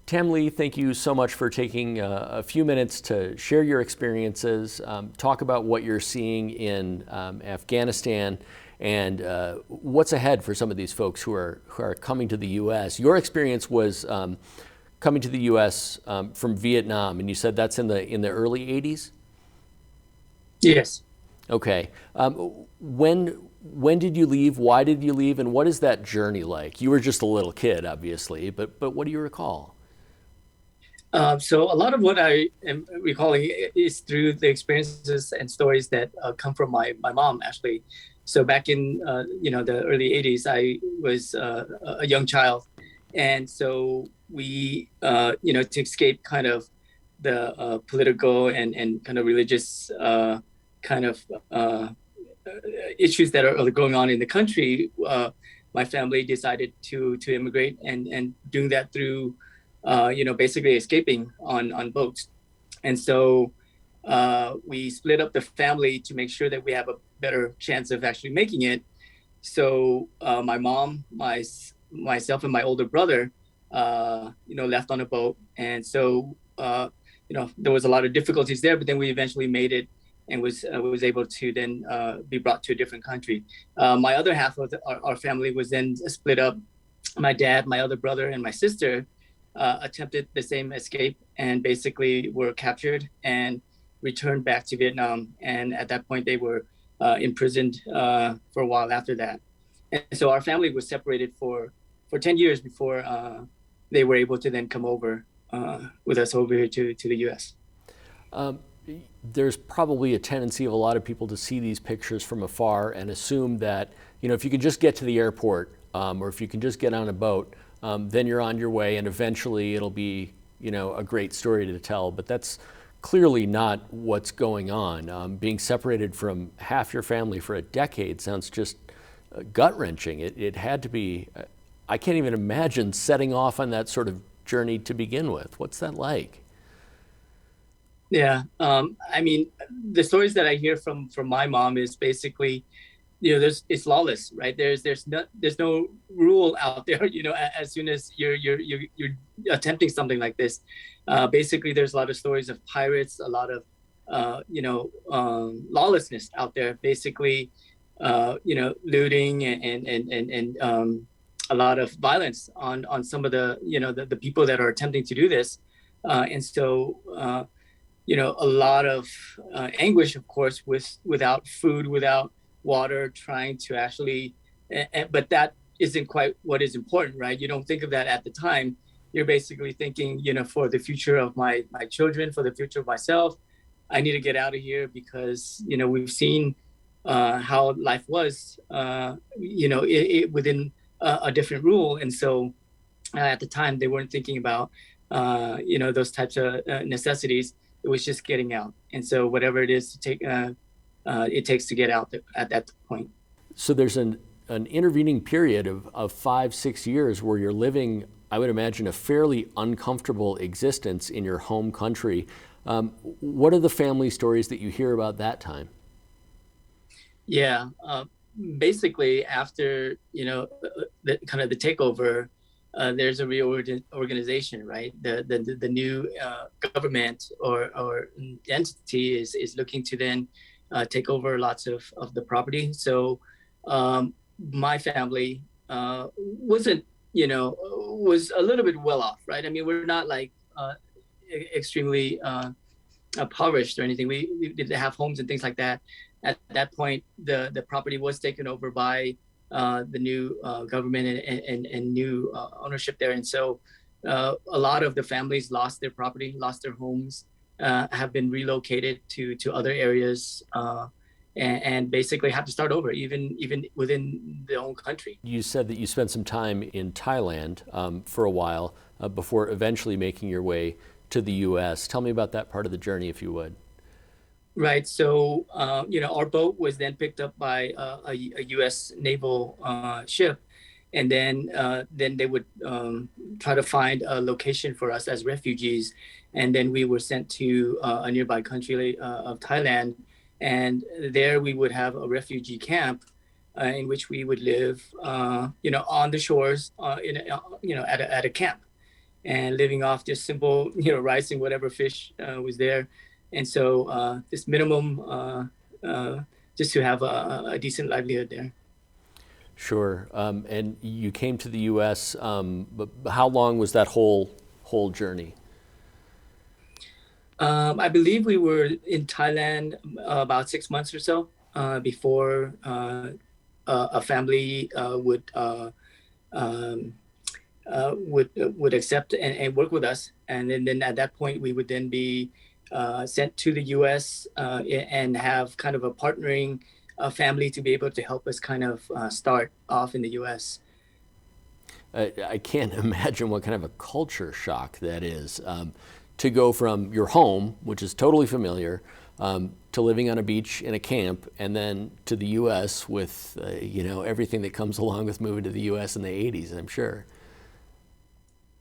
Tam Lee, thank you so much for taking a few minutes to share your experiences, talk about what you're seeing in Afghanistan, and what's ahead for some of these folks who are coming to the U.S. Your experience was coming to the U.S. From Vietnam, and you said that's in the early '80s. Yes. Okay. When did you leave? Why did you leave? And what is that journey like? You were just a little kid, obviously, but what do you recall? So a lot of what I am recalling is through the experiences and stories that come from my mom, actually. So back in the early '80s, I was a young child, and so we to escape kind of the political and kind of religious kind of issues that are going on in the country. My family decided to immigrate and doing that through basically escaping on boats. And so we split up the family to make sure that we have a better chance of actually making it. So my mom, myself, and my older brother, left on a boat, and so there was a lot of difficulties there. But then we eventually made it, and was able to then be brought to a different country. My other half of our family was then split up. My dad, my other brother, and my sister attempted the same escape and basically were captured and returned back to Vietnam. And at that point, they were imprisoned for a while after that. And so our family was separated for 10 years before they were able to then come over with us over here to the US. There's probably a tendency of a lot of people to see these pictures from afar and assume that, if you can just get to the airport, or if you can just get on a boat, then you're on your way, and eventually it'll be, a great story to tell. But that's clearly not what's going on. Being separated from half your family for a decade sounds just gut wrenching. It had to be. I can't even imagine setting off on that sort of journey to begin with. What's that like? Yeah. I mean, the stories that I hear from my mom is basically, it's lawless, right? There's no rule out there. As soon as you're attempting something like this, basically there's a lot of stories of pirates, a lot of lawlessness out there. Basically, looting and a lot of violence on some of the people that are attempting to do this, and so. A lot of anguish, of course, without food, without water, trying to actually, but that isn't quite what is important, right? You don't think of that at the time. You're basically thinking, for the future of my children, for the future of myself, I need to get out of here because, we've seen how life was, within a different rule. And so at the time, they weren't thinking about, those types of necessities. It was just getting out. And so whatever it is to take, it takes to get out at that point. So there's an intervening period of 5, 6 years where you're living, I would imagine, a fairly uncomfortable existence in your home country. What are the family stories that you hear about that time? Yeah. Basically, after, the kind of the takeover, there's a reorganization, right? The new government or entity is looking to then take over lots of the property. So my family wasn't, was a little bit well off, right? I mean, we're not like extremely impoverished or anything. We did have homes and things like that. At that point, the property was taken over by the new government and new ownership there. And so a lot of the families lost their property, lost their homes, have been relocated to other areas, and basically have to start over, even within their own country. You said that you spent some time in Thailand for a while before eventually making your way to the U.S. Tell me about that part of the journey, if you would. Right. So, our boat was then picked up by a U.S. naval ship, and then they would try to find a location for us as refugees, and then we were sent to a nearby country of Thailand, and there we would have a refugee camp in which we would live, on the shores, at a camp. and living off just simple, rice and whatever fish was there. And so this minimum just to have a decent livelihood there. Sure. And you came to the U.S. But how long was that whole journey? I believe we were in Thailand about 6 months or so before a family um, would accept and work with us, and then at that point we would then be sent to the U.S. And have kind of a partnering family to be able to help us kind of start off in the U.S. I can't imagine what kind of a culture shock that is, to go from your home, which is totally familiar, to living on a beach in a camp, and then to the U.S. with everything that comes along with moving to the U.S. in the '80s, I'm sure.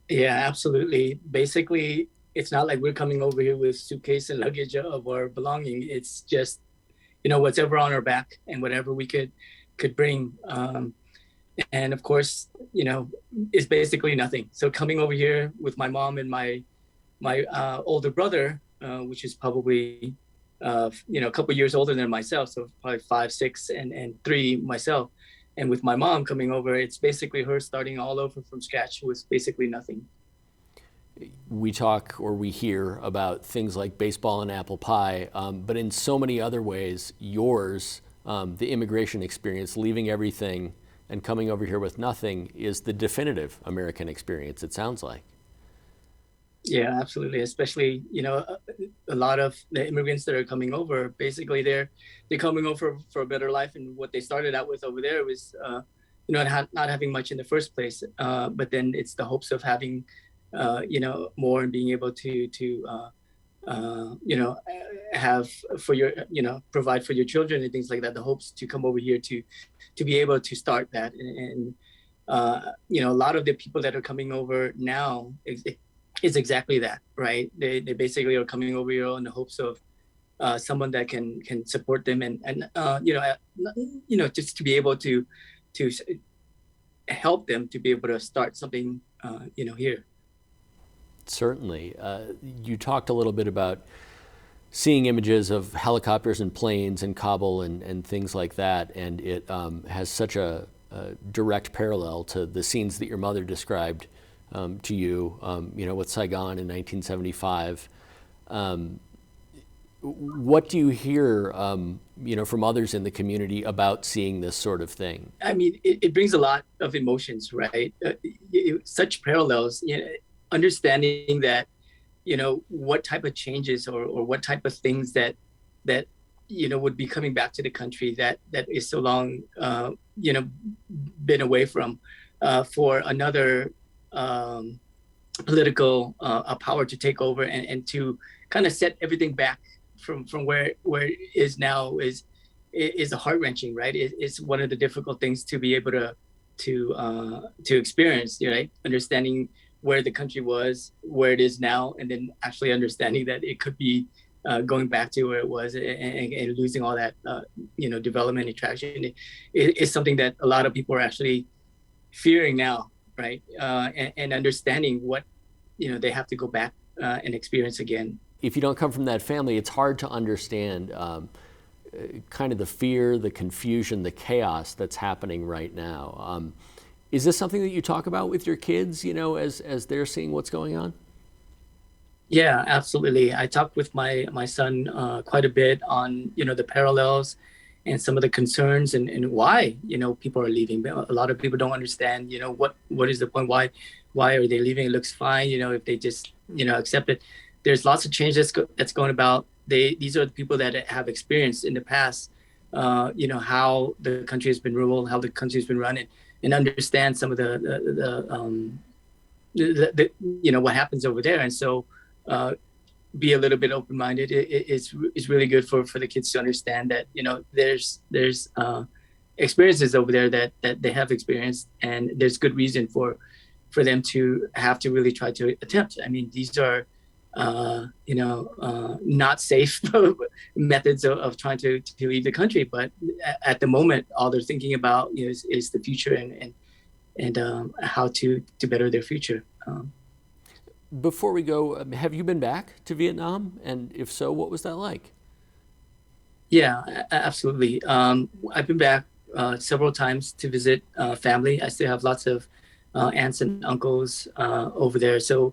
Yeah, absolutely. Basically, it's not like we're coming over here with suitcase and luggage of our belonging. It's just whatever on our back and whatever we could bring. And of course, it's basically nothing. So coming over here with my mom and my older brother, which is probably a couple years older than myself, so probably 5, 6, and 3 myself. And with my mom coming over, it's basically her starting all over from scratch with basically nothing. We talk or we hear about things like baseball and apple pie, but in so many other ways, yours, the immigration experience, leaving everything and coming over here with nothing, is the definitive American experience, it sounds like. Yeah, absolutely. Especially, a lot of the immigrants that are coming over, basically they're coming over for a better life, and what they started out with over there was, not having much in the first place. But then it's the hopes of having, more and being able to have for your, provide for your children and things like that. The hopes to come over here to be able to start that, and a lot of the people that are coming over now is exactly that, right? They basically are coming over here in the hopes of someone that can support them, and just to be able to help them to be able to start something here. Certainly. You talked a little bit about seeing images of helicopters and planes in Kabul and things like that, and it has such a direct parallel to the scenes that your mother described to you, with Saigon in 1975. What do you hear, from others in the community about seeing this sort of thing? I mean, it brings a lot of emotions, right? Such parallels, understanding that, what type of changes or what type of things that would be coming back to the country that is so long, been away from, for another political power to take over and to kind of set everything back from where it is now is a heart wrenching, right? It's one of the difficult things to be able to experience, right? Understanding where the country was, where it is now, and then actually understanding that it could be going back to where it was, and losing all that development and traction is something that a lot of people are actually fearing now, right? And understanding what they have to go back and experience again. If you don't come from that family, it's hard to understand kind of the fear, the confusion, the chaos that's happening right now. Is this something that you talk about with your kids, as they're seeing what's going on? Yeah, absolutely. I talked with my son quite a bit on the parallels and some of the concerns, and why people are leaving. A lot of people don't understand what is the point, why are they leaving? It looks fine, if they just accept it. There's lots of change that's going about. These are the people that have experienced in the past, how the country has been ruled, how the country has been run, and understand some of the what happens over there. And so be a little bit open-minded. It's really good for the kids to understand that there's experiences over there that they have experienced, and there's good reason for them to have to really try to attempt. I mean, these are not safe methods of trying to leave the country, but at the moment all they're thinking about is the future and how to better their future. Before we go, have you been back to Vietnam? And if so, what was that like? Yeah, absolutely. I've been back several times to visit family. I still have lots of aunts and uncles over there. So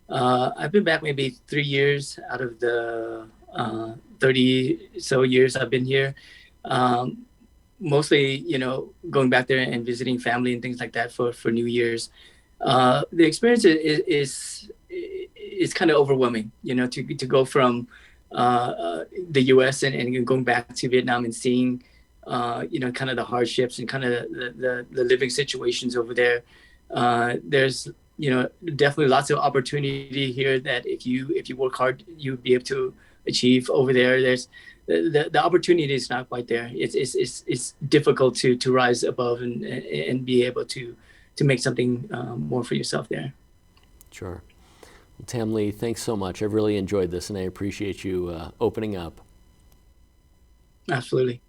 I've been back maybe 3 years out of the 30 so years I've been here. Um, Mostly, going back there and visiting family and things like that for New Year's. The experience is kind of overwhelming, to go from the U.S. and going back to Vietnam and seeing, kind of the hardships and kind of the living situations over there. There's, definitely lots of opportunity here that if you work hard, you'll be able to achieve over there. There's the opportunity is not quite there. It's difficult to rise above and be able to make something more for yourself there. Sure. Well, Tam Lee, thanks so much. I've really enjoyed this, and I appreciate you opening up. Absolutely.